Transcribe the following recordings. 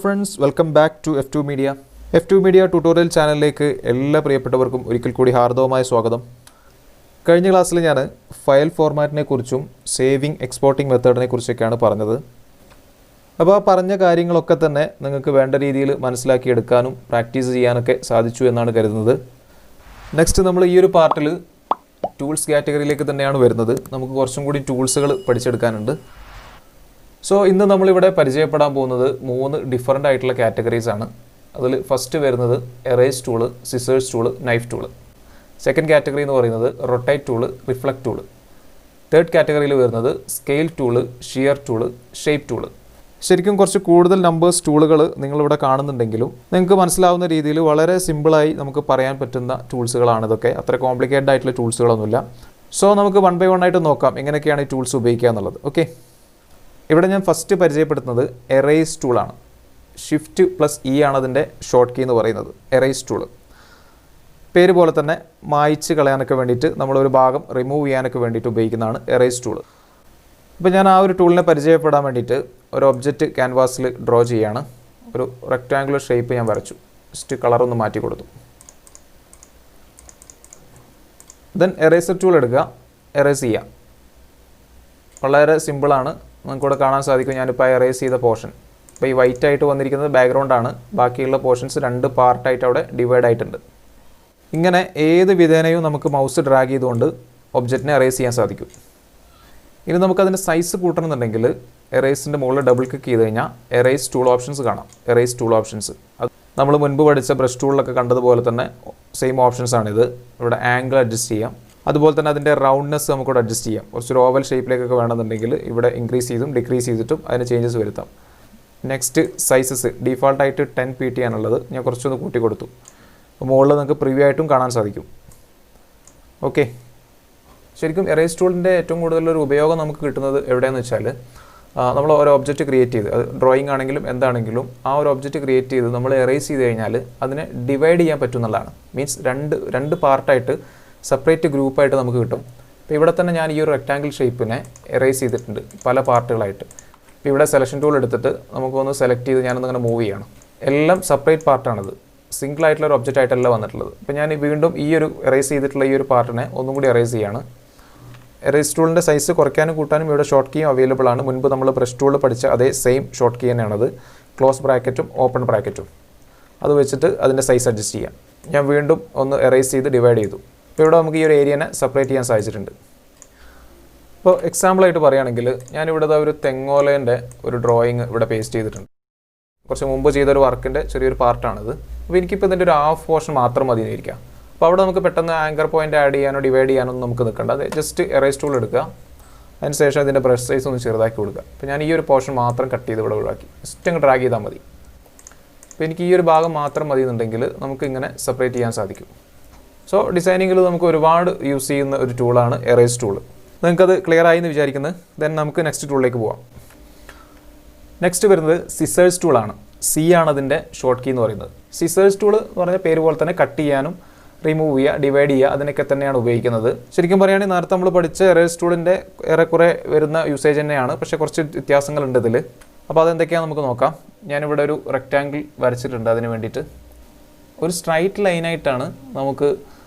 friends, welcome back to F2 Media. F2 Media tutorial ചാനലിലേക്ക് എല്ലാ പ്രിയപ്പെട്ടവർക്കും ഒരിക്കൽ കൂടി ഹാർദവമായ സ്വാഗതം. കഴിഞ്ഞ ക്ലാസ്സിൽ ഞാൻ ഫയൽ ഫോർമാറ്റിനെ കുറിച്ചും സേവിംഗ് എക്സ്പോർട്ടിംഗ് മെത്തേഡിനെ കുറിച്ചൊക്കെയാണ് പറഞ്ഞത്. അപ്പോൾ ആ പറഞ്ഞ കാര്യങ്ങളൊക്കെ തന്നെ നിങ്ങൾക്ക് വേണ്ട രീതിയിൽ മനസ്സിലാക്കി എടുക്കാനും പ്രാക്ടീസ് ചെയ്യാനൊക്കെ സാധിച്ചു എന്നാണ് കരുതുന്നത്. നെക്സ്റ്റ് നമ്മൾ ഈ ഒരു പാർട്ടിൽ ടൂൾസ് കാറ്റഗറിയിലേക്ക് തന്നെയാണ് വരുന്നത്. നമുക്ക് കുറച്ചും കൂടി ടൂൾസുകൾ പഠിച്ചെടുക്കാനുണ്ട്. സോ ഇന്ന് നമ്മളിവിടെ പരിചയപ്പെടാൻ പോകുന്നത് 3 ഡിഫറൻ്റ് ആയിട്ടുള്ള കാറ്റഗറീസ് ആണ്. അതിൽ ഫസ്റ്റ് വരുന്നത് errors tool, scissors tool, knife tool. Second category എന്ന് പറയുന്നത് rotate tool, reflect tool. Third കാറ്റഗറിയിൽ വരുന്നത് scale tool, shear tool, shape tool. ശരിക്കും കുറച്ച് കൂടുതൽ നമ്പേഴ്സ് ടൂളുകൾ നിങ്ങളിവിടെ കാണുന്നുണ്ടെങ്കിലും നിങ്ങൾക്ക് മനസ്സിലാവുന്ന രീതിയിൽ വളരെ സിമ്പിളായി നമുക്ക് പറയാൻ പറ്റുന്ന ടൂൾസുകളാണ് ഇതൊക്കെ. അത്ര കോംപ്ലിക്കേറ്റഡ് ആയിട്ടുള്ള ടൂൾസുകളൊന്നുമില്ല. സോ നമുക്ക് 1 by 1 ആയിട്ട് നോക്കാം എങ്ങനെയൊക്കെയാണ് ഈ ടൂൾസ് ഉപയോഗിക്കുക എന്നുള്ളത്. ഓക്കെ, ഇവിടെ ഞാൻ ഫസ്റ്റ് പരിചയപ്പെടുത്തുന്നത് എറേസ് ടൂളാണ്. ഷിഫ്റ്റ് പ്ലസ് ഇ ആണ് അതിൻ്റെ ഷോർട്ട് കീ എന്ന് പറയുന്നത്. എറേസ് ടൂള് പേര് പോലെ തന്നെ മായ്ച്ച് കളയാനൊക്കെ വേണ്ടിയിട്ട് നമ്മളൊരു ഭാഗം റിമൂവ് ചെയ്യാനൊക്കെ വേണ്ടിയിട്ട് ഉപയോഗിക്കുന്നതാണ് എറേസ് ടൂള്. അപ്പോൾ ഞാൻ ആ ഒരു ടൂളിനെ പരിചയപ്പെടാൻ വേണ്ടിയിട്ട് ഒരു ഒബ്ജക്റ്റ് ക്യാൻവാസിൽ ഡ്രോ ചെയ്യുകയാണ്. ഒരു റെക്റ്റാങ്കുലർ ഷേപ്പ് ഞാൻ വരച്ചു. ജസ്റ്റ് കളറൊന്ന് മാറ്റി കൊടുത്തു. ദെൻ എറേസർ ടൂൾ എടുക്കുക, എറേസ് ചെയ്യുക. വളരെ സിമ്പിളാണ്, നമുക്കിവിടെ കാണാൻ സാധിക്കും. ഞാനിപ്പോൾ എറേസ് ചെയ്ത പോർഷൻ, ഇപ്പോൾ ഈ വൈറ്റ് ആയിട്ട് വന്നിരിക്കുന്നത് ബാക്ക്ഗ്രൗണ്ടാണ്. ബാക്കിയുള്ള പോർഷൻസ് 2 പാർട്ടായിട്ട് അവിടെ ഡിവൈഡ് ആയിട്ടുണ്ട്. ഇങ്ങനെ ഏത് വിധേനയും നമുക്ക് മൗസ് ഡ്രാഗ് ചെയ്തുകൊണ്ട് ഒബ്ജക്റ്റിനെ എറേസ് ചെയ്യാൻ സാധിക്കും. ഇനി നമുക്കതിൻ്റെ സൈസ് കൂട്ടണമെന്നുണ്ടെങ്കിൽ എറേസിൻ്റെ മുകളിൽ ഡബിൾ ക്ലിക്ക് ചെയ്ത് കഴിഞ്ഞാൽ എറേസ് ടൂൾ ഓപ്ഷൻസ് കാണാം. എറേസ് ടൂൾ ഓപ്ഷൻസ് അത് നമ്മൾ മുൻപ് പഠിച്ച ബ്രഷ് ടൂളിലൊക്കെ കണ്ടതുപോലെ തന്നെ സെയിം ഓപ്ഷൻസ് ആണിത്. ഇവിടെ ആംഗിൾ അഡ്ജസ്റ്റ് ചെയ്യാം. അതുപോലെ തന്നെ അതിൻ്റെ റൗണ്ട്നെസ് നമുക്കിവിടെ അഡ്ജസ്റ്റ് ചെയ്യാം. കുറച്ചൊരു ഓവൽ ഷേപ്പിലേക്കൊക്കെ വേണമെന്നുണ്ടെങ്കിൽ ഇവിടെ ഇൻക്രീസ് ചെയ്തും ഡിക്രീസ് ചെയ്തിട്ടും അതിന് ചേഞ്ചസ് വരുത്താം. നെക്സ്റ്റ് സൈസസ് ഡീഫാൾട്ടായിട്ട് 10 pt ആണുള്ളത്. ഞാൻ കുറച്ചൊന്ന് കൂട്ടി കൊടുത്തു. മുകളിൽ നമുക്ക് പ്രിവ്യൂ ആയിട്ടും കാണാൻ സാധിക്കും. ഓക്കെ, ശരിക്കും എറേസ് ടൂളിൻ്റെ ഏറ്റവും കൂടുതലൊരു ഉപയോഗം നമുക്ക് കിട്ടുന്നത് എവിടെയെന്ന് വെച്ചാൽ നമ്മൾ ഒരു ഒബ്ജക്റ്റ് ക്രിയേറ്റ് ചെയ്ത്, അത് ഡ്രോയിങ് ആണെങ്കിലും എന്താണെങ്കിലും ആ ഒരു ഒബ്ജക്റ്റ് ക്രിയേറ്റ് ചെയ്ത് നമ്മൾ എറേസ് ചെയ്ത് കഴിഞ്ഞാൽ അതിനെ ഡിവൈഡ് ചെയ്യാൻ പറ്റും എന്നുള്ളതാണ്. മീൻസ് രണ്ട് പാർട്ടായിട്ട് സെപ്പറേറ്റ് ഗ്രൂപ്പായിട്ട് നമുക്ക് കിട്ടും. അപ്പോൾ ഇവിടെ തന്നെ ഞാൻ ഈ ഒരു റെക്റ്റാങ്കിൾ ഷേപ്പിനെ എറേസ് ചെയ്തിട്ടുണ്ട് പല പാർട്ടുകളായിട്ട്. ഇപ്പോൾ ഇവിടെ സെലക്ഷൻ ടൂൾ എടുത്തിട്ട് നമുക്കൊന്ന് സെലക്ട് ചെയ്ത് ഞാനൊന്നിങ്ങനെ മൂവ് ചെയ്യണം. എല്ലാം സെപ്പറേറ്റ് പാർട്ടാണിത്, സിംഗിൾ ആയിട്ടുള്ള ഒരു ഒബ്ജക്റ്റ് ആയിട്ടല്ല വന്നിട്ടുള്ളത്. അപ്പോൾ ഞാൻ വീണ്ടും ഈ ഒരു എറേസ് ചെയ്തിട്ടുള്ള ഈ ഒരു പാർട്ടിനെ ഒന്നും കൂടി എറേസ് ചെയ്യാണ്. എറേസ് ടൂളിൻ്റെ സൈസ് കുറയ്ക്കാനും കൂട്ടാനും ഇവിടെ ഷോർട്ട് കീയും അവൈലബിൾ ആണ്. മുൻപ് നമ്മൾ ബ്രഷ് ടൂളിൽ പഠിച്ച അതേ സെയിം ഷോർട്ട് കീ തന്നെയാണത്. ക്ലോസ് ബ്രാക്കറ്റും ഓപ്പൺ ബ്രാക്കറ്റും അത് വെച്ചിട്ട് അതിൻ്റെ സൈസ് അഡ്ജസ്റ്റ് ചെയ്യാം. ഞാൻ വീണ്ടും ഒന്ന് എറേസ് ചെയ്ത് ഡിവൈഡ് ചെയ്തു. ഇപ്പോൾ ഇവിടെ നമുക്ക് ഈ ഒരു ഏരിയനെ സെപ്പറേറ്റ് ചെയ്യാൻ സാധിച്ചിട്ടുണ്ട്. ഇപ്പോൾ എക്സാമ്പിളായിട്ട് പറയുകയാണെങ്കിൽ ഞാനിവിടെ ഒരു തെങ്ങോലേൻ്റെ ഒരു ഡ്രോയിങ് ഇവിടെ പേസ്റ്റ് ചെയ്തിട്ടുണ്ട്. കുറച്ച് മുമ്പ് ചെയ്തൊരു വർക്കിൻ്റെ ചെറിയൊരു പാർട്ടാണിത്. അപ്പോൾ എനിക്കിപ്പോൾ ഇതിൻ്റെ ഒരു ഹാഫ് പോർഷൻ മാത്രം മതി എന്നിരിക്കാം. അപ്പോൾ അവിടെ നമുക്ക് പെട്ടെന്ന് ആങ്കർ പോയിൻ്റ് ആഡ് ചെയ്യാനോ ഡിവൈഡ് ചെയ്യാനോ ഒന്നും നമുക്ക് നിൽക്കേണ്ട. അത് ജസ്റ്റ് എറേസ് ടൂൾ എടുക്കുക, അതിനുശേഷം ഇതിൻ്റെ ബ്രഷ് സൈസ് ഒന്ന് ചെറുതാക്കി കൊടുക്കുക. അപ്പോൾ ഞാൻ ഈ ഒരു പോർഷൻ മാത്രം കട്ട് ചെയ്ത് ഇവിടെ ഒഴിവാക്കി ജസ്റ്റ് അങ്ങ് ഡ്രാഗ് ചെയ്താൽ മതി. അപ്പോൾ എനിക്ക് ഈ ഒരു ഭാഗം മാത്രം മതി എന്നുണ്ടെങ്കിൽ നമുക്ക് ഇങ്ങനെ സെപ്പറേറ്റ് ചെയ്യാൻ സാധിക്കും. സോ ഡിസൈനിങ്ങിൽ നമുക്ക് ഒരുപാട് യൂസ് ചെയ്യുന്ന ഒരു ടൂളാണ് എറേസ് ടൂൾ. നിങ്ങൾക്കത് ക്ലിയർ ആയി എന്ന് വിചാരിക്കുന്നത്. ദെൻ നമുക്ക് നെക്സ്റ്റ് ടൂളിലേക്ക് പോവാം. നെക്സ്റ്റ് വരുന്നത് സിസേഴ്സ് ടൂളാണ്. സി ആണ് അതിൻ്റെ ഷോർട്ട് കീ എന്ന് പറയുന്നത്. സിസേഴ്സ് ടൂൾ എന്ന് പറഞ്ഞാൽ പേര് പോലെ തന്നെ കട്ട് ചെയ്യാനും റിമൂവ് ചെയ്യുക, ഡിവൈഡ് ചെയ്യുക, അതിനൊക്കെ തന്നെയാണ് ഉപയോഗിക്കുന്നത്. ശരിക്കും പറയുകയാണെങ്കിൽ നേരത്തെ നമ്മൾ പഠിച്ച എറേസ് ടൂളിൻ്റെ ഏറെക്കുറെ വരുന്ന യൂസേജ് തന്നെയാണ്, പക്ഷേ കുറച്ച് വ്യത്യാസങ്ങളുണ്ട് ഇതിൽ. അപ്പോൾ അതെന്തൊക്കെയാണെന്ന് നമുക്ക് നോക്കാം. ഞാനിവിടെ ഒരു റെക്റ്റാങ്കിൾ വരച്ചിട്ടുണ്ട്. അതിന് വേണ്ടിയിട്ട് ഒരു സ്ട്രൈറ്റ് ലൈനായിട്ടാണ് നമുക്ക്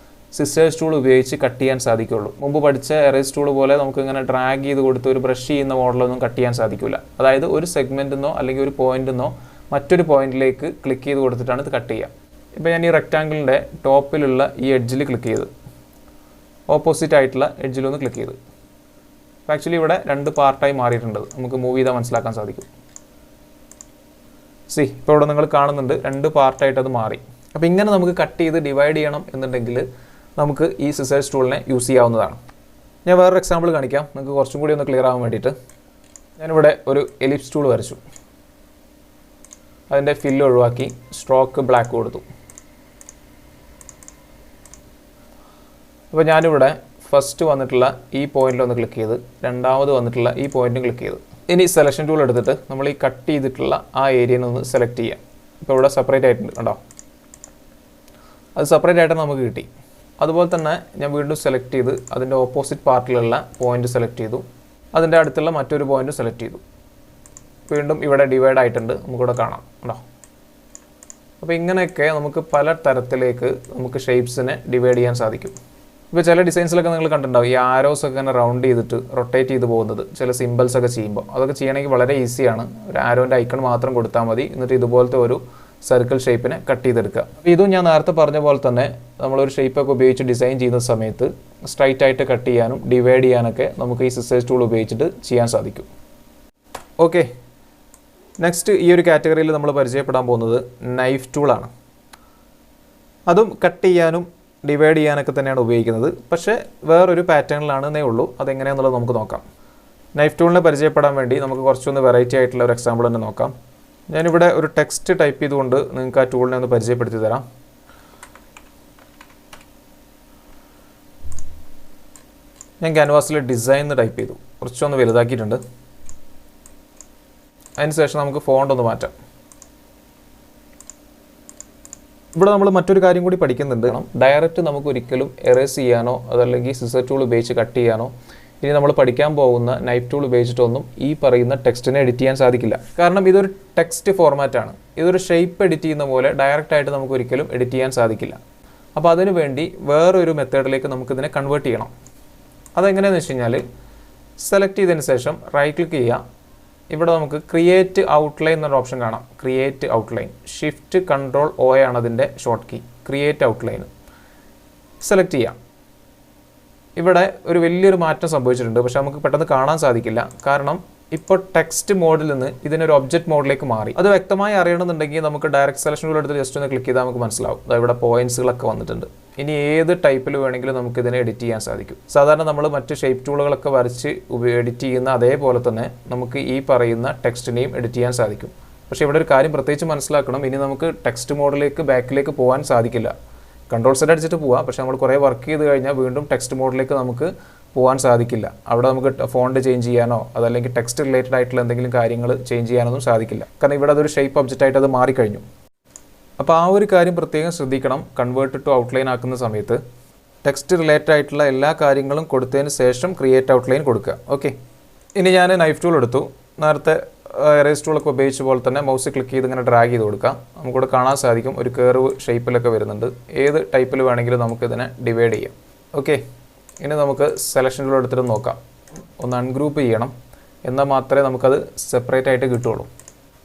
സിസേഴ്സ് ടൂൾ ഉപയോഗിച്ച് കട്ട് ചെയ്യാൻ സാധിക്കുള്ളൂ. മുമ്പ് പഠിച്ച എറേസ് ടൂൾ പോലെ നമുക്ക് ഇങ്ങനെ ഡ്രാഗ് ചെയ്ത് കൊടുത്ത് ഒരു ബ്രഷ് ചെയ്യുന്ന മോഡലൊന്നും കട്ട് ചെയ്യാൻ സാധിക്കില്ല. അതായത് ഒരു സെഗ്മെൻറ്റിന്നോ അല്ലെങ്കിൽ ഒരു പോയിൻറ്റിന്നോ മറ്റൊരു പോയിന്റിലേക്ക് ക്ലിക്ക് ചെയ്ത് കൊടുത്തിട്ടാണ് ഇത് കട്ട് ചെയ്യുക. ഇപ്പോൾ ഞാൻ ഈ റെക്റ്റാങ്കിളിൻ്റെ ടോപ്പിലുള്ള ഈ എഡ്ജിൽ ക്ലിക്ക് ചെയ്ത് ഓപ്പോസിറ്റ് ആയിട്ടുള്ള എഡ്ജിലൊന്ന് ക്ലിക്ക് ചെയ്ത് ആക്ച്വലി ഇവിടെ 2 പാർട്ടായി മാറിയിട്ടുണ്ട്. നമുക്ക് മൂവ് ചെയ്താൽ മനസ്സിലാക്കാൻ സാധിക്കും. ഇപ്പോൾ ഇവിടെ നിങ്ങൾ കാണുന്നുണ്ട് 2 പാർട്ടായിട്ട് അത് മാറി. അപ്പോൾ ഇങ്ങനെ നമുക്ക് കട്ട് ചെയ്ത് ഡിവൈഡ് ചെയ്യണം എന്നുണ്ടെങ്കിൽ നമുക്ക് ഈ സിസേഴ്സ് ടൂളിനെ യൂസ് ചെയ്യാവുന്നതാണ്. ഞാൻ വേറൊരു എക്സാമ്പിൾ കാണിക്കാം, നിങ്ങൾക്ക് കുറച്ചും കൂടി ഒന്ന് ക്ലിയർ ആവാൻ വേണ്ടിയിട്ട്. ഞാനിവിടെ ഒരു എലിപ്സ് ടൂൾ വരച്ചു. അതിൻ്റെ ഫില്ല് ഒഴിവാക്കി സ്ട്രോക്ക് ബ്ലാക്ക് കൊടുത്തു. അപ്പോൾ ഞാനിവിടെ ഫസ്റ്റ് വന്നിട്ടുള്ള ഈ പോയിന്റിലൊന്ന് ക്ലിക്ക് ചെയ്ത് രണ്ടാമത് വന്നിട്ടുള്ള ഈ പോയിന്റും ക്ലിക്ക് ചെയ്തു. ഇനി സെലക്ഷൻ ടൂൾ എടുത്തിട്ട് നമ്മൾ ഈ കട്ട് ചെയ്തിട്ടുള്ള ആ ഏരിയയിൽ നിന്ന് സെലക്ട് ചെയ്യാം. ഇപ്പോൾ ഇവിടെ സെപ്പറേറ്റ് ആയിട്ടുണ്ട്, കണ്ടോ? അത് സെപ്പറേറ്റ് ആയിട്ട് നമുക്ക് കിട്ടി. അതുപോലെ തന്നെ ഞാൻ വീണ്ടും സെലക്ട് ചെയ്ത് അതിൻ്റെ ഓപ്പോസിറ്റ് പാർട്ടിലുള്ള പോയിന്റ് സെലക്ട് ചെയ്തു. അതിൻ്റെ അടുത്തുള്ള മറ്റൊരു പോയിന്റ് സെലക്ട് ചെയ്തു. വീണ്ടും ഇവിടെ ഡിവൈഡ് ആയിട്ടുണ്ട്, നമുക്കിവിടെ കാണാം കേട്ടോ. അപ്പോൾ ഇങ്ങനെയൊക്കെ നമുക്ക് പല തരത്തിലേക്ക് നമുക്ക് ഷേപ്സിനെ ഡിവൈഡ് ചെയ്യാൻ സാധിക്കും. ഇപ്പോൾ ചില ഡിസൈൻസിലൊക്കെ നിങ്ങൾ കണ്ടിട്ടുണ്ടാവും ഈ ആരോസ് ഒക്കെ ഇങ്ങനെ റൗണ്ട് ചെയ്തിട്ട് റൊട്ടേറ്റ് ചെയ്ത് പോകുന്നത് ചില സിമ്പിൾസ് ഒക്കെ ചെയ്യുമ്പോൾ. അതൊക്കെ ചെയ്യണമെങ്കിൽ വളരെ ഈസിയാണ്. ഒരു ആരോൻ്റെ ഐക്കൺ മാത്രം കൊടുത്താൽ മതി. എന്നിട്ട് ഇതുപോലത്തെ ഒരു സർക്കിൾ ഷേപ്പിനെ കട്ട് ചെയ്തെടുക്കുക. അപ്പോൾ ഇതും ഞാൻ നേരത്തെ പറഞ്ഞ പോലെ തന്നെ നമ്മളൊരു ഷേപ്പൊക്കെ ഉപയോഗിച്ച് ഡിസൈൻ ചെയ്യുന്ന സമയത്ത് സ്ട്രൈറ്റ് ആയിട്ട് കട്ട് ചെയ്യാനും ഡിവൈഡ് ചെയ്യാനൊക്കെ നമുക്ക് ഈ സിസേഴ്സ് ടൂൾ ഉപയോഗിച്ചിട്ട് ചെയ്യാൻ സാധിക്കും. ഓക്കെ, നെക്സ്റ്റ് ഈ ഒരു കാറ്റഗറിയിൽ നമ്മൾ പരിചയപ്പെടാൻ പോകുന്നത് നൈഫ് ടൂളാണ്. അതും കട്ട് ചെയ്യാനും ഡിവൈഡ് ചെയ്യാനൊക്കെ തന്നെയാണ് ഉപയോഗിക്കുന്നത്. പക്ഷേ വേറൊരു പാറ്റേണിലാണെന്നേ ഉള്ളൂ. അതെങ്ങനെയാണെന്നുള്ളത് നമുക്ക് നോക്കാം. നൈഫ് ടൂളിനെ പരിചയപ്പെടാൻ വേണ്ടി നമുക്ക് കുറച്ചൊന്ന് വെറൈറ്റി ആയിട്ടുള്ള ഒരു എക്സാമ്പിൾ തന്നെ നോക്കാം. ഞാനിവിടെ ഒരു ടെക്സ്റ്റ് ടൈപ്പ് ചെയ്തുകൊണ്ട് നിങ്ങൾക്ക് ആ ടൂളിനെ ഒന്ന് പരിചയപ്പെടുത്തി തരാം. ഞാൻ ക്യാൻവാസിൽ ഡിസൈൻ ടൈപ്പ് ചെയ്തു, കുറച്ചൊന്ന് വലുതാക്കിയിട്ടുണ്ട്. അതിനുശേഷം നമുക്ക് ഫോണ്ട് ഒന്ന് മാറ്റാം. ഇവിടെ നമ്മൾ മറ്റൊരു കാര്യം കൂടി പഠിക്കുന്നുണ്ട്. ഡയറക്റ്റ് നമുക്ക് ഒരിക്കലും എറേസ് ചെയ്യാനോ അതല്ലെങ്കിൽ സിസർ ടൂൾ ഉപയോഗിച്ച് കട്ട് ചെയ്യാനോ ഇനി നമ്മൾ പഠിക്കാൻ പോകുന്ന നൈഫ് ടൂൾ ഉപയോഗിച്ചിട്ടൊന്നും ഈ പറയുന്ന ടെക്സ്റ്റിനെ എഡിറ്റ് ചെയ്യാൻ സാധിക്കില്ല. കാരണം ഇതൊരു ടെക്സ്റ്റ് ഫോർമാറ്റാണ്. ഇതൊരു ഷേപ്പ് എഡിറ്റ് ചെയ്യുന്ന പോലെ ഡയറക്റ്റായിട്ട് നമുക്ക് ഒരിക്കലും എഡിറ്റ് ചെയ്യാൻ സാധിക്കില്ല. അപ്പോൾ അതിനു വേണ്ടി വേറൊരു മെത്തേഡിലേക്ക് നമുക്കിതിനെ കൺവേർട്ട് ചെയ്യണം. അതെങ്ങനെയാണെന്ന് വെച്ച് കഴിഞ്ഞാൽ സെലക്ട് ചെയ്തതിന് ശേഷം റൈറ്റ് ക്ലിക്ക് ചെയ്യുക. ഇവിടെ നമുക്ക് ക്രിയേറ്റ് ഔട്ട്ലൈൻ എന്നൊരു ഓപ്ഷൻ കാണാം. Create outline, shift control O ആണ് അതിൻ്റെ short key. Create outline select ചെയ്യാം. ഇവിടെ ഒരു വലിയൊരു മാറ്റം സംഭവിച്ചിട്ടുണ്ട്. പക്ഷെ നമുക്ക് പെട്ടെന്ന് കാണാൻ സാധിക്കില്ല. കാരണം ഇപ്പോൾ ടെക്സ്റ്റ് മോഡിൽ നിന്ന് ഇതിനൊരു ഒബ്ജക്റ്റ് മോഡിലേക്ക് മാറി. അത് വ്യക്തമായി അറിയണമെന്നുണ്ടെങ്കിൽ നമുക്ക് ഡയറക്റ്റ് സെലക്ഷൻ ടൂൾ എടുത്ത് ജസ്റ്റ് ഒന്ന് ക്ലിക്ക് ചെയ്താൽ നമുക്ക് മനസ്സിലാവും. ഇവിടെ പോയിന്റ്സുകളൊക്കെ വന്നിട്ടുണ്ട്. ഇനി ഏത് ടൈപ്പിൽ വേണമെങ്കിലും നമുക്ക് ഇതിനെ എഡിറ്റ് ചെയ്യാൻ സാധിക്കും. സാധാരണ നമ്മൾ മറ്റ് ഷേപ്പ് ടൂളുകളൊക്കെ വരച്ച് എഡിറ്റ് ചെയ്യുന്ന അതേപോലെ തന്നെ നമുക്ക് ഈ പറയുന്ന ടെക്സ്റ്റിനെയും എഡിറ്റ് ചെയ്യാൻ സാധിക്കും. പക്ഷേ ഇവിടെ ഒരു കാര്യം പ്രത്യേകിച്ച് മനസ്സിലാക്കണം. ഇനി നമുക്ക് ടെക്സ്റ്റ് മോഡിലേക്ക് ബാക്കിലേക്ക് പോകാൻ സാധിക്കില്ല. കൺട്രോൾ സെറ്റ് അടിച്ചിട്ട് പോവാം. പക്ഷേ നമ്മൾ കുറേ വർക്ക് ചെയ്ത് കഴിഞ്ഞാൽ വീണ്ടും ടെക്സ്റ്റ് മോഡിലേക്ക് നമുക്ക് പോകാൻ സാധിക്കില്ല. അവിടെ നമുക്ക് ഫോണ്ട് ചേഞ്ച് ചെയ്യാനോ അതല്ലെങ്കിൽ ടെക്സ്റ്റ് റിലേറ്റഡ് ആയിട്ടുള്ള എന്തെങ്കിലും കാര്യങ്ങൾ ചേഞ്ച് ചെയ്യാനൊന്നും സാധിക്കില്ല. കാരണം ഇവിടെ അതൊരു ഷേപ്പ് ഒബ്ജക്റ്റ് ആയിട്ട് അത് മാറിക്കഴിഞ്ഞു. അപ്പോൾ ആ ഒരു കാര്യം പ്രത്യേകം ശ്രദ്ധിക്കണം. കൺവേർട്ട് ടു ഔട്ട്ലൈൻ ആക്കുന്ന സമയത്ത് ടെക്സ്റ്റ് റിലേറ്റഡ് ആയിട്ടുള്ള എല്ലാ കാര്യങ്ങളും കൊടുത്തതിന് ശേഷം ക്രിയേറ്റ് ഔട്ട്ലൈൻ കൊടുക്കുക. ഓക്കെ, ഇനി ഞാൻ നൈഫ് ടൂൾ എടുത്തു. നേരത്തെ എറേസ് ടൂളൊക്കെ ഉപയോഗിച്ച പോലെ തന്നെ മൗസ് ക്ലിക്ക് ചെയ്ത് ഇങ്ങനെ ഡ്രാഗ് ചെയ്ത് കൊടുക്കാം. നമുക്കിവിടെ കാണാൻ സാധിക്കും ഒരു കർവ് ഷേപ്പിലൊക്കെ വരുന്നുണ്ട്. ഏത് ടൈപ്പിൽ വേണമെങ്കിലും നമുക്കിതിനെ ഡിവൈഡ് ചെയ്യാം. ഓക്കെ, ഇനി നമുക്ക് സെലക്ഷൻ ടൂൾ എടുത്തിട്ട് നോക്കാം. ഒന്ന് അൺഗ്രൂപ്പ് ചെയ്യണം, എന്നാൽ മാത്രമേ നമുക്കത് സെപ്പറേറ്റ് ആയിട്ട് കിട്ടുള്ളൂ.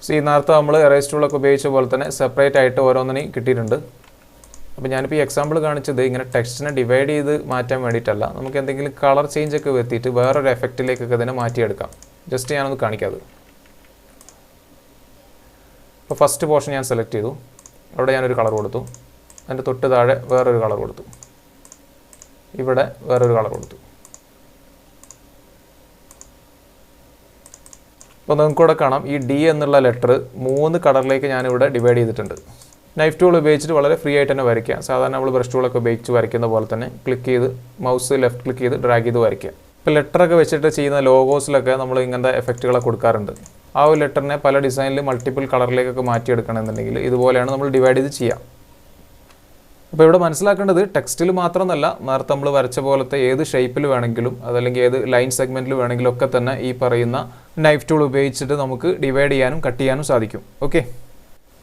ഈ നേരത്തെ നമ്മൾ എറേസ് ടൂളൊക്കെ ഉപയോഗിച്ച പോലെ തന്നെ സെപ്പറേറ്റ് ആയിട്ട് ഓരോന്നിനെയും കിട്ടിയിട്ടുണ്ട്. അപ്പോൾ ഞാനിപ്പോൾ ഈ എക്സാമ്പിൾ കാണിച്ചത് ഇങ്ങനെ ടെക്സ്റ്റിനെ ഡിവൈഡ് ചെയ്ത് മാറ്റാൻ വേണ്ടിയിട്ടല്ല. നമുക്ക് എന്തെങ്കിലും കളർ ചേഞ്ച് ഒക്കെ വരുത്തിയിട്ട് വേറൊരു എഫക്റ്റിലേക്കൊക്കെ ഇതിനെ മാറ്റിയെടുക്കാം. ജസ്റ്റ് ഞാനൊന്ന് കാണിക്കാതെ. ഇപ്പോൾ ഫസ്റ്റ് പോർഷൻ ഞാൻ സെലക്ട് ചെയ്തു. അവിടെ ഞാനൊരു കളർ കൊടുത്തു. അതിൻ്റെ തൊട്ട് താഴെ വേറൊരു കളർ കൊടുത്തു. ഇവിടെ വേറൊരു കളർ കൊടുത്തു. അപ്പോൾ നിങ്ങൾക്കിവിടെ കാണാം ഈ ഡി എന്നുള്ള ലെറ്റർ 3 കളറിലേക്ക് ഞാനിവിടെ ഡിവൈഡ് ചെയ്തിട്ടുണ്ട്. നൈഫ് ടൂൾ ഉപയോഗിച്ചിട്ട് വളരെ ഫ്രീ ആയിട്ട് തന്നെ വരയ്ക്കുക. സാധാരണ നമ്മൾ ബ്രഷ് ടൂളൊക്കെ ഉപയോഗിച്ച് വരയ്ക്കുന്ന പോലെ തന്നെ ക്ലിക്ക് ചെയ്ത് മൗസ് ലെഫ്റ്റ് ക്ലിക്ക് ചെയ്ത് ഡ്രാഗ് ചെയ്ത് വരയ്ക്കുക. ഇപ്പോൾ ലെറ്ററൊക്കെ വെച്ചിട്ട് ചെയ്യുന്ന ലോഗോസിലൊക്കെ നമ്മൾ ഇങ്ങനത്തെ എഫക്റ്റുകളൊക്കെ കൊടുക്കാറുണ്ട്. ആ ഒരു ലെറ്ററിനെ പല ഡിസൈനിൽ മൾട്ടിപ്പിൾ കളറിലേക്കൊക്കെ മാറ്റിയെടുക്കണമെന്നുണ്ടെങ്കിൽ ഇതുപോലെയാണ് നമ്മൾ ഡിവൈഡ് ചെയ്ത് ചെയ്യുക. അപ്പോൾ ഇവിടെ മനസ്സിലാക്കേണ്ടത് ടെക്സ്റ്റിൽ മാത്രമല്ല, നേരത്തെ നമ്മൾ വരച്ച പോലത്തെ ഏത് ഷേപ്പിൽ വേണമെങ്കിലും അതല്ലെങ്കിൽ ഏത് ലൈൻ സെഗ്മെൻറ്റിൽ വേണമെങ്കിലും ഒക്കെ തന്നെ ഈ പറയുന്ന നൈഫ് ടൂൾ ഉപയോഗിച്ചിട്ട് നമുക്ക് ഡിവൈഡ് ചെയ്യാനും കട്ട് ചെയ്യാനും സാധിക്കും. ഓക്കെ,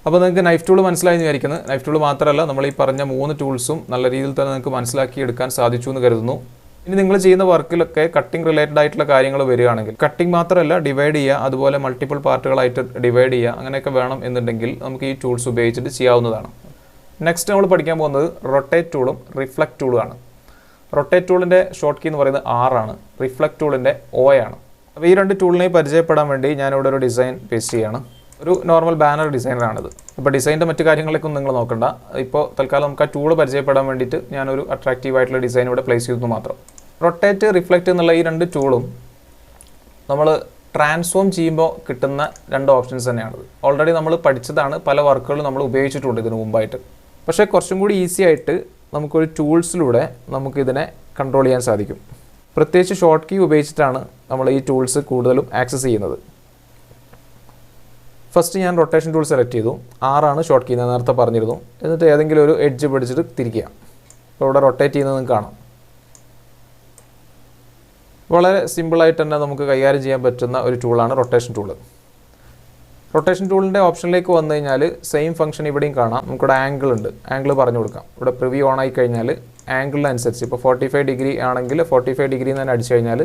അപ്പോൾ നിങ്ങൾക്ക് നൈഫ് ടൂൾ മനസ്സിലായി എന്ന് വിചാരിക്കുന്നത്. നൈഫ് ടൂൾ മാത്രമല്ല, നമ്മൾ ഈ പറഞ്ഞ 3 ടൂൾസും നല്ല രീതിയിൽ തന്നെ നിങ്ങൾക്ക് മനസ്സിലാക്കി എടുക്കാൻ സാധിച്ചു എന്ന് കരുതുന്നു. ഇനി നിങ്ങൾ ചെയ്യുന്ന വർക്കിലൊക്കെ കട്ടിംഗ് റിലേറ്റഡ് ആയിട്ടുള്ള കാര്യങ്ങൾ വരികയാണെങ്കിൽ കട്ടിംഗ് മാത്രമല്ല ഡിവൈഡ് ചെയ്യുക, അതുപോലെ മൾട്ടിപ്പിൾ പാർട്ടുകളായിട്ട് ഡിവൈഡ് ചെയ്യുക, അങ്ങനെയൊക്കെ വേണം എന്നുണ്ടെങ്കിൽ നമുക്ക് ഈ ടൂൾസ് ഉപയോഗിച്ചിട്ട് ചെയ്യാവുന്നതാണ്. നെക്സ്റ്റ് നമ്മൾ പഠിക്കാൻ പോകുന്നത് റൊട്ടേറ്റ് ടൂളും റിഫ്ലക്റ്റ് ടൂളും ആണ്. റൊട്ടേറ്റ് ടൂളിൻ്റെ ഷോർട്ട് കീ എന്ന് പറയുന്നത് R ആണ്. റിഫ്ലക്റ്റ് ടൂളിൻ്റെ O ആണ്. അപ്പോൾ ഈ 2 ടൂളിനെ പരിചയപ്പെടാൻ വേണ്ടി ഞാനിവിടെ ഒരു ഡിസൈൻ പേസ്റ്റ് ചെയ്യുകയാണ്. ഒരു നോർമൽ ബാനർ ഡിസൈനറാണിത്. അപ്പോൾ ഡിസൈൻ്റെ മറ്റു കാര്യങ്ങളൊന്നും നിങ്ങൾ നോക്കണ്ട. ഇപ്പോൾ തൽക്കാലം നമുക്ക് ആ ടൂൾ പരിചയപ്പെടാൻ വേണ്ടിയിട്ട് ഞാനൊരു അട്രാക്റ്റീവ് ആയിട്ടുള്ള ഡിസൈൻ ഇവിടെ പ്ലേസ് ചെയ്തു മാത്രം. റൊട്ടേറ്റ്, റിഫ്ലക്റ്റ് എന്നുള്ള ഈ 2 ടൂളും നമ്മൾ ട്രാൻസ്ഫോം ചെയ്യുമ്പോൾ കിട്ടുന്ന 2 ഓപ്ഷൻസ് തന്നെയാണത്. ഓൾറെഡി നമ്മൾ പഠിച്ചതാണ്, പല വർക്കുകളും നമ്മൾ ഉപയോഗിച്ചിട്ടുണ്ട് ഇതിനു മുമ്പായിട്ട്. പക്ഷേ കുറച്ചും കൂടി ഈസി ആയിട്ട് നമുക്കൊരു ടൂൾസിലൂടെ നമുക്കിതിനെ കൺട്രോൾ ചെയ്യാൻ സാധിക്കും. പ്രത്യേകിച്ച് ഷോർട്ട് കീ ഉപയോഗിച്ചിട്ടാണ് നമ്മൾ ഈ ടൂൾസ് കൂടുതലും ആക്സസ് ചെയ്യുന്നത്. ഫസ്റ്റ് ഞാൻ റൊട്ടേഷൻ ടൂൾ സെലക്ട് ചെയ്തു. R ആണ് ഷോർട്ട് കീ, ഞാൻ നേരത്തെ പറഞ്ഞിരുന്നു. എന്നിട്ട് ഏതെങ്കിലും ഒരു എഡ്ജ് പിടിച്ചിട്ട് തിരിക്കുക. അപ്പോൾ ഇവിടെ റൊട്ടേറ്റ് ചെയ്യുന്നത് നിങ്ങൾക്ക് കാണാം. വളരെ സിമ്പിളായിട്ട് തന്നെ നമുക്ക് കൈകാര്യം ചെയ്യാൻ പറ്റുന്ന ഒരു ടൂളാണ് റൊട്ടേഷൻ ടൂള്. റൊട്ടേഷൻ ടൂളിൻ്റെ ഓപ്ഷനിലേക്ക് വന്നു കഴിഞ്ഞാൽ സെയിം ഫംഗ്ഷൻ ഇവിടെയും കാണാം. നമുക്കിവിടെ ആംഗിൾ ഉണ്ട്, ആംഗിൾ പറഞ്ഞു കൊടുക്കാം. ഇവിടെ പ്രിവ്യൂ ഓൺ ആയി കഴിഞ്ഞാൽ ആംഗിളിനനുസരിച്ച് ഇപ്പോൾ 45 ഡിഗ്രി ആണെങ്കിൽ 45 ഡിഗ്രി തന്നെ അടിച്ചു കഴിഞ്ഞാൽ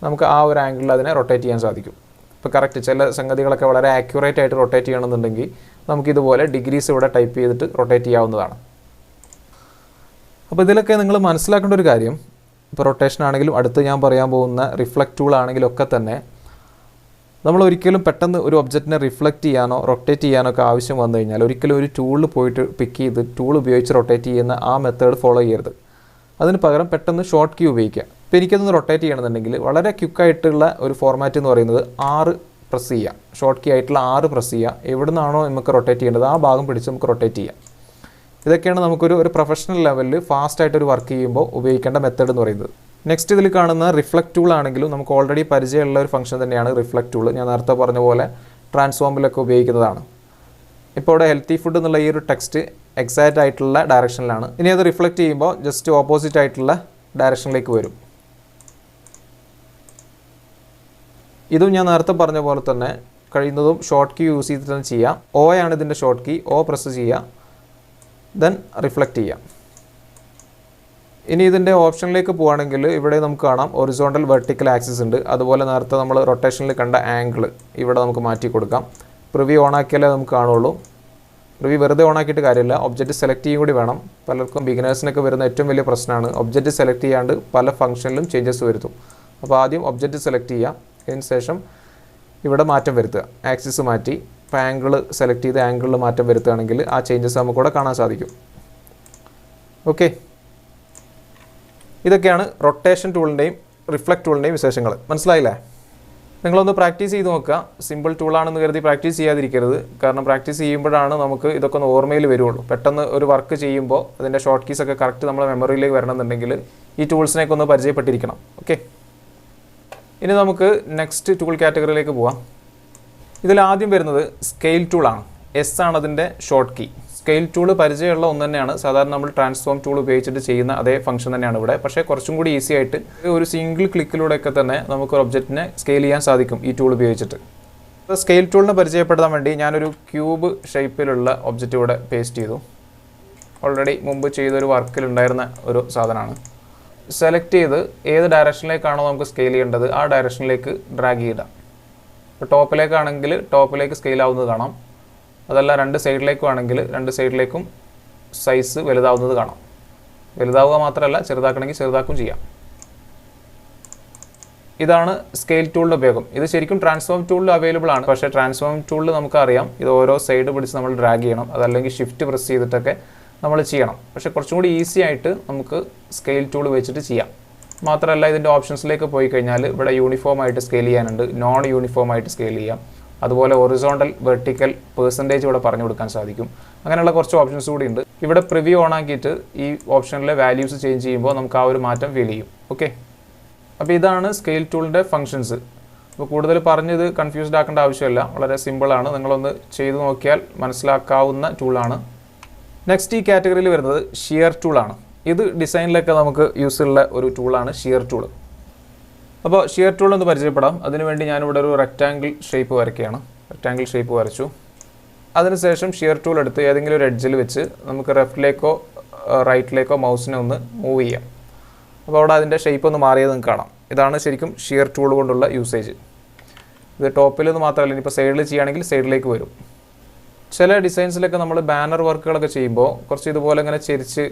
നമുക്ക് ആ ഒരു ആംഗിളിൽ അതിനെ റൊട്ടേറ്റ് ചെയ്യാൻ സാധിക്കും. ഇപ്പോൾ കറക്റ്റ് ചില സംഗതികളൊക്കെ വളരെ ആക്യുറേറ്റ് ആയിട്ട് റൊട്ടേറ്റ് ചെയ്യണമെന്നുണ്ടെങ്കിൽ നമുക്കിതുപോലെ ഡിഗ്രീസ് ഇവിടെ ടൈപ്പ് ചെയ്തിട്ട് റൊട്ടേറ്റ് ചെയ്യാവുന്നതാണ്. അപ്പോൾ ഇതിലൊക്കെ നിങ്ങൾ മനസ്സിലാക്കേണ്ട ഒരു കാര്യം, ഇപ്പോൾ റൊട്ടേഷൻ ആണെങ്കിലും അടുത്ത് ഞാൻ പറയാൻ പോകുന്ന റിഫ്ലക്റ്റ് ടൂൾ ആണെങ്കിലും ഒക്കെ തന്നെ നമ്മൾ ഒരിക്കലും പെട്ടെന്ന് ഒരു ഒബ്ജക്റ്റിനെ റിഫ്ലക്റ്റ് ചെയ്യാനോ റൊട്ടേറ്റ് ചെയ്യാനോ ഒക്കെ ആവശ്യം വന്നു കഴിഞ്ഞാൽ ഒരിക്കലും ഒരു ടൂളിൽ പോയിട്ട് പിക്ക് ചെയ്ത് ടൂൾ ഉപയോഗിച്ച് റൊട്ടേറ്റ് ചെയ്യുന്ന ആ മെത്തേഡ് ഫോളോ ചെയ്യരുത്. അതിന് പകരം പെട്ടെന്ന് ഷോർട്ട് കീ ഉപയോഗിക്കുക. ഇപ്പോൾ എനിക്കൊന്ന് റൊട്ടേറ്റ് ചെയ്യണമെന്നുണ്ടെങ്കിൽ വളരെ ക്വിക്കായിട്ടുള്ള ഒരു ഫോർമാറ്റ് എന്ന് പറയുന്നത് 6 പ്രസ് ചെയ്യുക, ഷോർട്ട് കീ ആയിട്ടുള്ള 6 പ്രസ് ചെയ്യുക. എവിടെ നിന്നാണോ നമുക്ക് റൊട്ടേറ്റ് ചെയ്യേണ്ടത് ആ ഭാഗം പിടിച്ച് നമുക്ക് റൊട്ടേറ്റ് ചെയ്യാം. ഇതൊക്കെയാണ് നമുക്കൊരു പ്രൊഫഷണൽ ലെവലിൽ ഫാസ്റ്റായിട്ടൊരു വർക്ക് ചെയ്യുമ്പോൾ ഉപയോഗിക്കേണ്ട മെത്തേഡ് എന്ന് പറയുന്നത്. നെക്സ്റ്റ് ഇതിൽ കാണുന്ന റിഫ്ലക്റ്റ് ടൂൾ ആണെങ്കിലും നമുക്ക് ഓൾറെഡി പരിചയമുള്ള ഒരു ഫംഗ്ഷൻ തന്നെയാണ് റിഫ്ലക്റ്റ് ടൂൾ. ഞാൻ നേരത്തെ പറഞ്ഞ പോലെ ട്രാൻസ്ഫോമിലൊക്കെ ഉപയോഗിക്കുന്നതാണ്. ഇപ്പോൾ ഇവിടെ ഹെൽത്തി ഫുഡ് എന്നുള്ള ഈ ഒരു ടെക്സ്റ്റ് എക്സാക്റ്റ് ആയിട്ടുള്ള ഡയറക്ഷനിലാണ്. ഇനി അത് റിഫ്ലക്റ്റ് ചെയ്യുമ്പോൾ ജസ്റ്റ് ഓപ്പോസിറ്റ് ആയിട്ടുള്ള ഡയറക്ഷനിലേക്ക് വരും. ഇതും ഞാൻ നേരത്തെ പറഞ്ഞ പോലെ തന്നെ കഴിയുന്നതും ഷോർട്ട് കീ യൂസ് ചെയ്തിട്ട് തന്നെ ചെയ്യാം. O ആണ് ഇതിൻ്റെ ഷോർട്ട് കീ, O പ്രസ് ചെയ്യുക, ദെൻ റിഫ്ലക്റ്റ് ചെയ്യാം. ഇനി ഇതിൻ്റെ ഓപ്ഷനിലേക്ക് പോവുകയാണെങ്കിൽ ഇവിടെ നമുക്ക് കാണാം ഒറിസോണ്ടൽ വെർട്ടിക്കൽ ആക്സിസ് ഉണ്ട്. അതുപോലെ നേരത്തെ നമ്മൾ റൊട്ടേഷനിൽ കണ്ട ആംഗിൾ ഇവിടെ നമുക്ക് മാറ്റി കൊടുക്കാം. പ്രിവ്യൂ ഓൺ ആക്കിയാലേ നമുക്ക് കാണുള്ളൂ. പ്രിവ്യൂ വെറുതെ ഓൺ ആക്കിയിട്ട് കാര്യമില്ല, ഒബ്ജക്റ്റ് സെലക്ട് ചെയ്യും കൂടി വേണം. പലർക്കും ബിഗിനേഴ്സിനൊക്കെ വരുന്ന ഏറ്റവും വലിയ പ്രശ്നമാണ് ഒബ്ജക്റ്റ് സെലക്ട് ചെയ്യാണ്ട് പല ഫംഗ്ഷനിലും ചേഞ്ചസ് വരുത്തും. അപ്പോൾ ആദ്യം ഒബ്ജക്റ്റ് സെലക്ട് ചെയ്യാം, അതിന് ശേഷം ഇവിടെ മാറ്റം വരുത്തുക, ആക്സിസ് മാറ്റി. ഇപ്പോൾ ആംഗിൾ സെലക്ട് ചെയ്ത് ആംഗിളിൽ മാറ്റം വരുത്തുകയാണെങ്കിൽ ആ ചേഞ്ചസ് നമുക്കിവിടെ കാണാൻ സാധിക്കും. ഓക്കെ, ഇതൊക്കെയാണ് റൊട്ടേഷൻ ടൂളിൻ്റെയും റിഫ്ലക്റ്റ് ടൂളിൻ്റെയും വിശേഷങ്ങൾ. മനസ്സിലായില്ലേ? നിങ്ങളൊന്ന് പ്രാക്ടീസ് ചെയ്ത് നോക്കുക. സിമ്പിൾ ടൂളാണെന്ന് കരുതി പ്രാക്ടീസ് ചെയ്യാതിരിക്കരുത്. കാരണം പ്രാക്ടീസ് ചെയ്യുമ്പോഴാണ് നമുക്ക് ഇതൊക്കെ ഒന്ന് ഓർമ്മയിൽ വരുള്ളൂ. പെട്ടെന്ന് ഒരു വർക്ക് ചെയ്യുമ്പോൾ അതിൻ്റെ ഷോർട്ട് കീസൊക്കെ കറക്റ്റ് നമ്മുടെ മെമ്മറിയിലേക്ക് വരണമെന്നുണ്ടെങ്കിൽ ഈ ടൂൾസിനെയൊക്കെ ഒന്ന് പരിചയപ്പെട്ടിരിക്കണം. ഓക്കെ, ഇനി നമുക്ക് നെക്സ്റ്റ് ടൂൾ കാറ്റഗറിയിലേക്ക് പോവാം. ഇതിൽ ആദ്യം വരുന്നത് സ്കെയിൽ ടൂളാണ്. എസ് ആണ് അതിൻ്റെ ഷോർട്ട് കീ. സ്കെയിൽ ടൂൾ പരിചയമുള്ള ഒന്ന് തന്നെയാണ്. സാധാരണ നമ്മൾ ട്രാൻസ്ഫോം ടൂൾ ഉപയോഗിച്ചിട്ട് ചെയ്യുന്ന അതേ ഫംഗ്ഷൻ തന്നെയാണ് ഇവിടെ. പക്ഷേ കുറച്ചും കൂടി ഈസി ആയിട്ട് ഒരു സിംഗിൾ ക്ലിക്കിലൂടെയൊക്കെ തന്നെ നമുക്ക് ഒരു ഒബ്ജക്റ്റിനെ സ്കെയിൽ ചെയ്യാൻ സാധിക്കും ഈ ടൂൾ ഉപയോഗിച്ചിട്ട്. അപ്പോൾ സ്കെയിൽ ടൂളിനെ പരിചയപ്പെടുത്താൻ വേണ്ടി ഞാനൊരു ക്യൂബ് ഷേപ്പിലുള്ള ഒബ്ജക്റ്റ് ഇവിടെ പേസ്റ്റ് ചെയ്തു. ഓൾറെഡി മുമ്പ് ചെയ്തൊരു വർക്കിലുണ്ടായിരുന്ന ഒരു സാധനമാണ്. സെലക്ട് ചെയ്ത് ഏത് ഡയറക്ഷനിലേക്കാണോ നമുക്ക് സ്കെയിൽ ചെയ്യേണ്ടത് ആ ഡയറക്ഷനിലേക്ക് ഡ്രാഗ് ചെയ്യിടാം. ഇപ്പോൾ ടോപ്പിലേക്കാണെങ്കിൽ ടോപ്പിലേക്ക് സ്കെയിൽ ആവുന്നത് കാണാം. അതല്ല രണ്ട് സൈഡിലേക്കും ആണെങ്കിൽ രണ്ട് സൈഡിലേക്കും സൈസ് വലുതാവുന്നത് കാണാം. വലുതാവുക മാത്രമല്ല ചെറുതാക്കണമെങ്കിൽ ചെറുതാക്കും ചെയ്യാം. ഇതാണ് സ്കെയിൽ ടൂളിൻ്റെ ഉപയോഗം. ഇത് ശരിക്കും ട്രാൻസ്ഫോം ടൂളിൽ അവൈലബിൾ ആണ്. പക്ഷേ ട്രാൻസ്ഫോം ടൂളിൽ നമുക്കറിയാം ഇത് ഓരോ സൈഡ് പിടിച്ച് നമ്മൾ ഡ്രാഗ് ചെയ്യണം, അതല്ലെങ്കിൽ ഷിഫ്റ്റ് പ്രസ് ചെയ്തിട്ടൊക്കെ നമ്മൾ ചെയ്യണം. പക്ഷേ കുറച്ചും കൂടി ഈസി ആയിട്ട് നമുക്ക് സ്കെയിൽ ടൂൾ വെച്ചിട്ട് ചെയ്യാം. മാത്രമല്ല ഇതിൻ്റെ ഓപ്ഷൻസിലേക്ക് പോയി കഴിഞ്ഞാൽ ഇവിടെ യൂണിഫോം ആയിട്ട് സ്കെയിൽ ചെയ്യാനുണ്ട്, നോൺ യൂണിഫോം ആയിട്ട് സ്കെയിൽ ചെയ്യാം. അതുപോലെ ഒറിസോണ്ടൽ വെർട്ടിക്കൽ പെർസെൻറ്റേജ് ഇവിടെ പറഞ്ഞു കൊടുക്കാൻ സാധിക്കും. അങ്ങനെയുള്ള കുറച്ച് ഓപ്ഷൻസ് കൂടി ഉണ്ട്. ഇവിടെ പ്രിവ്യൂ ഓൺ ആക്കിയിട്ട് ഈ ഓപ്ഷനിലെ വാല്യൂസ് ചേഞ്ച് ചെയ്യുമ്പോൾ നമുക്ക് ആ ഒരു മാറ്റം ഫീൽ ചെയ്യും. ഓക്കെ, അപ്പോൾ ഇതാണ് സ്കെയിൽ ടൂളിൻ്റെ ഫങ്ഷൻസ്. അപ്പോൾ കൂടുതൽ പറഞ്ഞത് കൺഫ്യൂസ്ഡ് ആക്കേണ്ട ആവശ്യമില്ല, വളരെ സിമ്പിളാണ്. നിങ്ങളൊന്ന് ചെയ്തു നോക്കിയാൽ മനസ്സിലാക്കാവുന്ന ടൂളാണ്. നെക്സ്റ്റ് ഈ കാറ്റഗറിയിൽ വരുന്നത് ഷിയർ ടൂളാണ്. ഇത് ഡിസൈനിലൊക്കെ നമുക്ക് യൂസ് ഉള്ള ഒരു ടൂളാണ് ഷിയർ ടൂൾ. അപ്പോൾ ഷിയർ ടൂൾ എന്ന് പരിചയപ്പെടാം. അതിനുവേണ്ടി ഞാനിവിടെ ഒരു റെക്റ്റാങ്കിൾ ഷേപ്പ് വരയ്ക്കുകയാണ്. റെക്റ്റാങ്കിൾ ഷേപ്പ് വരച്ചു. അതിനുശേഷം ഷിയർ ടൂൾ എടുത്ത് ഏതെങ്കിലും ഒരു എഡ്ജിൽ വെച്ച് നമുക്ക് ലെഫ്റ്റിലേക്കോ റൈറ്റിലേക്കോ മൗസിനെ ഒന്ന് മൂവ് ചെയ്യാം. അപ്പോൾ അവിടെ അതിൻ്റെ ഷേപ്പ് ഒന്ന് മാറിയത് നിങ്ങൾക്ക് കാണാം. ഇതാണ് ശരിക്കും ഷിയർ ടൂൾ കൊണ്ടുള്ള യൂസേജ്. ഇത് ടോപ്പിൽ നിന്ന് മാത്രമല്ല, ഇനിയിപ്പോൾ സൈഡിൽ ചെയ്യുകയാണെങ്കിൽ സൈഡിലേക്ക് വരും. ചില ഡിസൈൻസിലൊക്കെ നമ്മൾ ബാനർ വർക്കുകളൊക്കെ ചെയ്യുമ്പോൾ കുറച്ച് ഇതുപോലെ ഇങ്ങനെ ചെരിച്ച്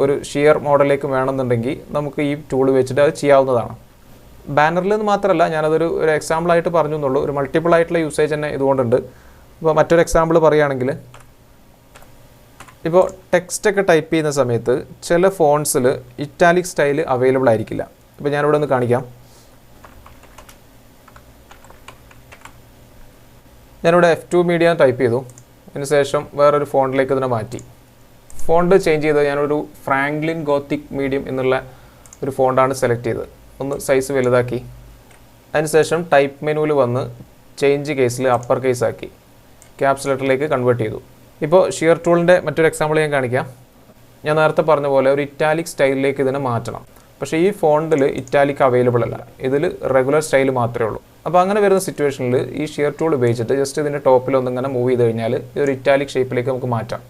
ഒരു ഷിയർ മോഡലിലേക്ക് വേണമെന്നുണ്ടെങ്കിൽ നമുക്ക് ഈ ടൂൾ വെച്ചിട്ട് അത് ചെയ്യാവുന്നതാണ്. ബാനറിൽ നിന്ന് മാത്രമല്ല, ഞാനതൊരു എക്സാമ്പിളായിട്ട് പറഞ്ഞു എന്നുള്ളൂ. ഒരു മൾട്ടിപ്പിൾ ആയിട്ടുള്ള യൂസേജ് തന്നെ ഇതുകൊണ്ടുണ്ട്. ഇപ്പോൾ മറ്റൊരു എക്സാമ്പിൾ പറയുകയാണെങ്കിൽ, ഇപ്പോൾ ടെക്സ്റ്റൊക്കെ ടൈപ്പ് ചെയ്യുന്ന സമയത്ത് ചില ഫോൺസിൽ ഇറ്റാലിക് സ്റ്റൈൽ അവൈലബിൾ ആയിരിക്കില്ല. ഇപ്പോൾ ഞാനിവിടെ ഒന്ന് കാണിക്കാം. ഞാനിവിടെ F2 മീഡിയ ടൈപ്പ് ചെയ്തു. അതിനുശേഷം വേറൊരു ഫോണ്ടിലേക്ക് ഇതിനെ മാറ്റി. ഫോണ്ട് ചേഞ്ച് ചെയ്ത് ഞാനൊരു ഫ്രാങ്ക്ലിൻ ഗോത്തിക് മീഡിയം എന്നുള്ള ഒരു ഫോണ്ടാണ് സെലക്ട് ചെയ്തത്. ഒന്ന് സൈസ് വലുതാക്കി. അതിനുശേഷം ടൈപ്പ് മെനുവിൽ വന്ന് ചേഞ്ച് കേസിൽ അപ്പർ കേസ് ആക്കി ക്യാപ്സ് ലെറ്ററിലേക്ക് കൺവേർട്ട് ചെയ്തു. ഇപ്പോൾ ഷിയർ ടൂളിൻ്റെ മറ്റൊരു എക്സാമ്പിൾ ഞാൻ കാണിക്കാം. ഞാൻ നേരത്തെ പറഞ്ഞ പോലെ ഒരു ഇറ്റാലിക് സ്റ്റൈലിലേക്ക് ഇതിനെ മാറ്റണം. പക്ഷേ ഈ ഫോണ്ടിൽ ഇറ്റാലിക് അവൈലബിൾ അല്ല, ഇതിൽ റെഗുലർ സ്റ്റൈൽ മാത്രമേ ഉള്ളൂ. അപ്പോൾ അങ്ങനെ വരുന്ന സിറ്റുവേഷനിൽ ഈ ഷിയർ ടൂൾ ഉപയോഗിച്ചിട്ട് ജസ്റ്റ് ഇതിൻ്റെ ടോപ്പിൽ ഒന്നിങ്ങനെ മൂവ് ചെയ്ത് കഴിഞ്ഞാൽ ഇതൊരു ഇറ്റാലിക് ഷേപ്പിലേക്ക് നമുക്ക് മാറ്റാം.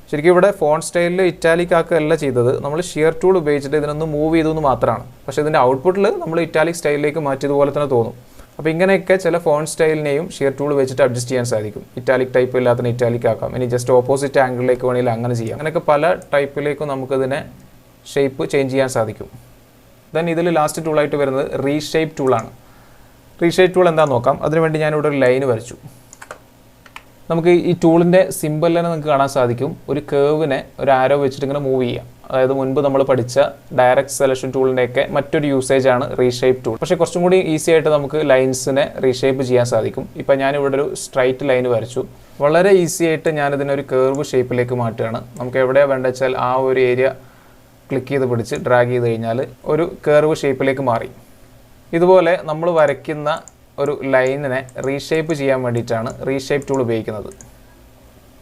ശരിക്കും ഇവിടെ ഫോണ്ട് സ്റ്റൈലിൽ ഇറ്റാലിക് ആക്കുകയല്ല ചെയ്തത്, നമ്മൾ ഷിയർ ടൂൾ ഉപയോഗിച്ചിട്ട് ഇതിനൊന്ന് മൂവ് ചെയ്തു മാത്രമാണ്. പക്ഷേ ഇതിൻ്റെ ഔട്ട്പുട്ടിൽ നമ്മൾ ഇറ്റാലിക് സ്റ്റൈലിലേക്ക് മാറ്റിയതുപോലെ തന്നെ തോന്നും. അപ്പോൾ ഇങ്ങനെയൊക്കെ ചില ഫോണ്ട് സ്റ്റൈലിനെയും ഷിയർ ടൂൾ വെച്ചിട്ട് അഡ്ജസ്റ്റ് ചെയ്യാൻ സാധിക്കും. ഇറ്റാലിക് ടൈപ്പ് ഇല്ലാത്തതിന് ഇറ്റാലിക് ആക്കാം, ഇനി ജസ്റ്റ് ഓപ്പോസിറ്റ് ആംഗിളിലേക്ക് വേണമെങ്കിൽ അങ്ങനെ ചെയ്യാം. അങ്ങനെയൊക്കെ പല ടൈപ്പിലേക്കും നമുക്കിതിനെ ഷേപ്പ് ചേഞ്ച് ചെയ്യാൻ സാധിക്കും. ദെൻ ഇതിൽ ലാസ്റ്റ് ടൂളായിട്ട് വരുന്നത് റീഷേപ്പ് ടൂളാണ്. റീഷേപ്പ് ടൂൾ എന്താണെന്ന് നോക്കാം. അതിനുവേണ്ടി ഞാനിവിടെ ഒരു ലൈന് വരച്ചു. നമുക്ക് ഈ ടൂളിൻ്റെ സിമ്പിൾ തന്നെ നിങ്ങൾക്ക് കാണാൻ സാധിക്കും. ഒരു കേവിനെ ഒരു ആരോ വെച്ചിട്ട് ഇങ്ങനെ മൂവ് ചെയ്യാം. അതായത് മുൻപ് നമ്മൾ പഠിച്ച ഡയറക്റ്റ് സെലക്ഷൻ ടൂളിൻ്റെയൊക്കെ മറ്റൊരു യൂസേജാണ് റീഷേപ്പ് ടൂൾ. പക്ഷേ കുറച്ചും കൂടി ഈസി ആയിട്ട് നമുക്ക് ലൈൻസിനെ റീഷേപ്പ് ചെയ്യാൻ സാധിക്കും. ഇപ്പം ഞാനിവിടെ ഒരു സ്ട്രൈറ്റ് ലൈൻ വരച്ചു. വളരെ ഈസി ആയിട്ട് ഞാനിതിനൊരു കേർവ് ഷേപ്പിലേക്ക് മാറ്റുകയാണ്. നമുക്ക് എവിടെയാണ് വേണ്ടത് വെച്ചാൽ ആ ഒരു ഏരിയ ക്ലിക്ക് ചെയ്ത് പിടിച്ച് ഡ്രാഗ് ചെയ്ത് കഴിഞ്ഞാൽ ഒരു കേർവ് ഷേപ്പിലേക്ക് മാറി. ഇതുപോലെ നമ്മൾ വരയ്ക്കുന്ന ഒരു ലൈനിനെ റീഷേപ്പ് ചെയ്യാൻ വേണ്ടിയിട്ടാണ് റീഷേപ്പ് ടൂൾ ഉപയോഗിക്കുന്നത്.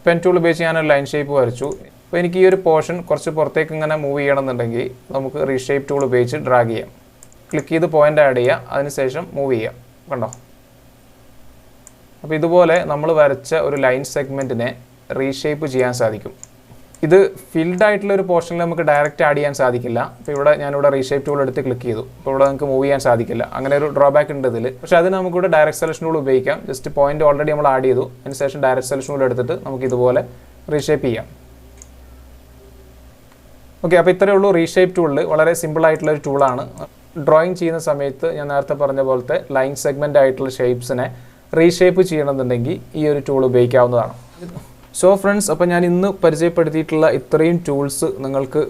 പെൻ ടൂൾ ഉപയോഗിച്ച് ഞാനൊരു ലൈൻ ഷേപ്പ് വരച്ചു. അപ്പോൾ എനിക്ക് ഈ ഒരു പോർഷൻ കുറച്ച് പുറത്തേക്ക് ഇങ്ങനെ മൂവ് ചെയ്യണമെന്നുണ്ടെങ്കിൽ നമുക്ക് റീഷേപ്പ് ടൂൾ ഉപയോഗിച്ച് ഡ്രാഗ് ചെയ്യാം. ക്ലിക്ക് ചെയ്ത് പോയിൻ്റ് ആഡ് ചെയ്യുക, അതിനുശേഷം മൂവ് ചെയ്യാം. കണ്ടോ? അപ്പോൾ ഇതുപോലെ നമ്മൾ വരച്ച ഒരു ലൈൻ സെഗ്മെൻറ്റിനെ റീഷേപ്പ് ചെയ്യാൻ സാധിക്കും. ഇത് ഫിൽഡ് ആയിട്ടുള്ള ഒരു പോർഷനിൽ നമുക്ക് ഡയറക്റ്റ് ആഡ് ചെയ്യാൻ സാധിക്കില്ല. അപ്പോൾ ഇവിടെ ഞാനിവിടെ റീഷേപ്പ് ടൂൾ എടുത്ത് ക്ലിക്ക് ചെയ്തു. അപ്പോൾ ഇവിടെ നമുക്ക് മൂവ് ചെയ്യാൻ സാധിക്കില്ല. അങ്ങനെ ഒരു ഡ്രോബാക്ക് ഉണ്ട് ഇതിൽ. പക്ഷേ അതിന് നമുക്കിവിടെ ഡയറക്റ്റ് സെലക്ഷൻ ടൂൾ ഉപയോഗിക്കാം. ജസ്റ്റ് പോയിന്റ് ഓൾറെഡി നമ്മൾ ആഡ് ചെയ്തു, അതിനുശേഷം ഡയറക്റ്റ് സെലക്ഷൻ ടൂൾ എടുത്തിട്ട് നമുക്ക് ഇതുപോലെ റീഷേപ്പ് ചെയ്യാം. ഓക്കെ, അപ്പോൾ ഇത്രയേ ഉള്ളൂ റീഷേപ്പ് ടൂളിൽ. വളരെ സിമ്പിൾ ആയിട്ടുള്ള ഒരു ടൂളാണ്. ഡ്രോയിങ് ചെയ്യുന്ന സമയത്ത് ഞാൻ നേരത്തെ പറഞ്ഞ പോലത്തെ ലൈൻ സെഗ്മെൻ്റ് ആയിട്ടുള്ള ഷേപ്സിനെ റീഷേപ്പ് ചെയ്യണമെന്നുണ്ടെങ്കിൽ ഈ ഒരു ടൂൾ ഉപയോഗിക്കാവുന്നതാണ്. സോ ഫ്രണ്ട്സ്, അപ്പോൾ ഞാൻ ഇന്ന് പരിചയപ്പെടുത്തിയിട്ടുള്ള ഇത്രയും ടൂൾസ് നിങ്ങൾക്ക്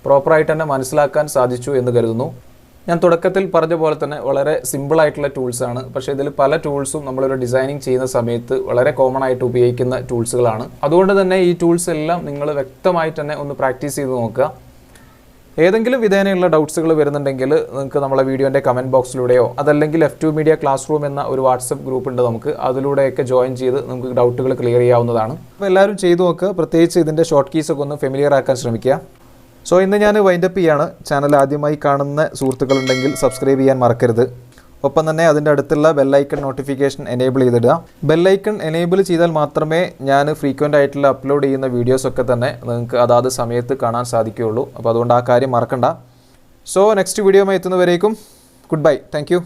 പ്രോപ്പറായിട്ട് തന്നെ മനസ്സിലാക്കാൻ സാധിച്ചു എന്ന് കരുതുന്നു. ഞാൻ തുടക്കത്തിൽ പറഞ്ഞ പോലെ തന്നെ വളരെ സിമ്പിളായിട്ടുള്ള ടൂൾസാണ്. പക്ഷേ ഇതിൽ പല ടൂൾസും നമ്മളൊരു ഡിസൈനിങ് ചെയ്യുന്ന സമയത്ത് വളരെ കോമൺ ആയിട്ട് ഉപയോഗിക്കുന്ന ടൂൾസുകളാണ്. അതുകൊണ്ട് തന്നെ ഈ ടൂൾസ് എല്ലാം നിങ്ങൾ വ്യക്തമായിട്ട് തന്നെ ഒന്ന് പ്രാക്ടീസ് ചെയ്ത് നോക്കുക. ഏതെങ്കിലും വിധേനയുള്ള ഡൗട്ട്സുകൾ വരുന്നുണ്ടെങ്കിൽ നിങ്ങൾക്ക് നമ്മളെ വീഡിയോൻ്റെ കമൻറ്റ് ബോക്സിലൂടെയോ അതല്ലെങ്കിൽ F2 മീഡിയ ക്ലാസ് റൂം എന്ന ഒരു വാട്സപ്പ് ഗ്രൂപ്പ് ഉണ്ട്, നമുക്ക് അതിലൂടെയൊക്കെ ജോയിൻ ചെയ്ത് നമുക്ക് ഡൗട്ടുകൾ ക്ലിയർ ചെയ്യാവുന്നതാണ്. അപ്പോൾ എല്ലാവരും ചെയ്തു നോക്കുക. പ്രത്യേകിച്ച് ഇതിൻ്റെ ഷോർട്ട് കീസൊക്കെ ഒന്ന് ഫെമിലിയർ ആക്കാൻ ശ്രമിക്കുക. സോ ഇന്ന് ഞാൻ വൈൻഡപ്പ് ചെയ്യാണ്. ചാനൽ ആദ്യമായി കാണുന്ന സുഹൃത്തുക്കളുണ്ടെങ്കിൽ സബ്സ്ക്രൈബ് ചെയ്യാൻ മറക്കരുത്. ഒപ്പം തന്നെ അതിൻ്റെ അടുത്തുള്ള ബെല്ലൈക്കൺ നോട്ടിഫിക്കേഷൻ എനേബിൾ ചെയ്തിടുക. ബെല്ലൈക്കൺ എനേബിൾ ചെയ്താൽ മാത്രമേ ഞാൻ ഫ്രീക്വൻ്റ് ആയിട്ടുള്ള അപ്ലോഡ് ചെയ്യുന്ന വീഡിയോസൊക്കെ തന്നെ നിങ്ങൾക്ക് അതാത് സമയത്ത് കാണാൻ സാധിക്കുകയുള്ളൂ. അപ്പോൾ അതുകൊണ്ട് ആ കാര്യം മറക്കണ്ട. സോ നെക്സ്റ്റ് വീഡിയോയുമായി എത്തുന്നവരേക്കും ഗുഡ് ബൈ. Thank you.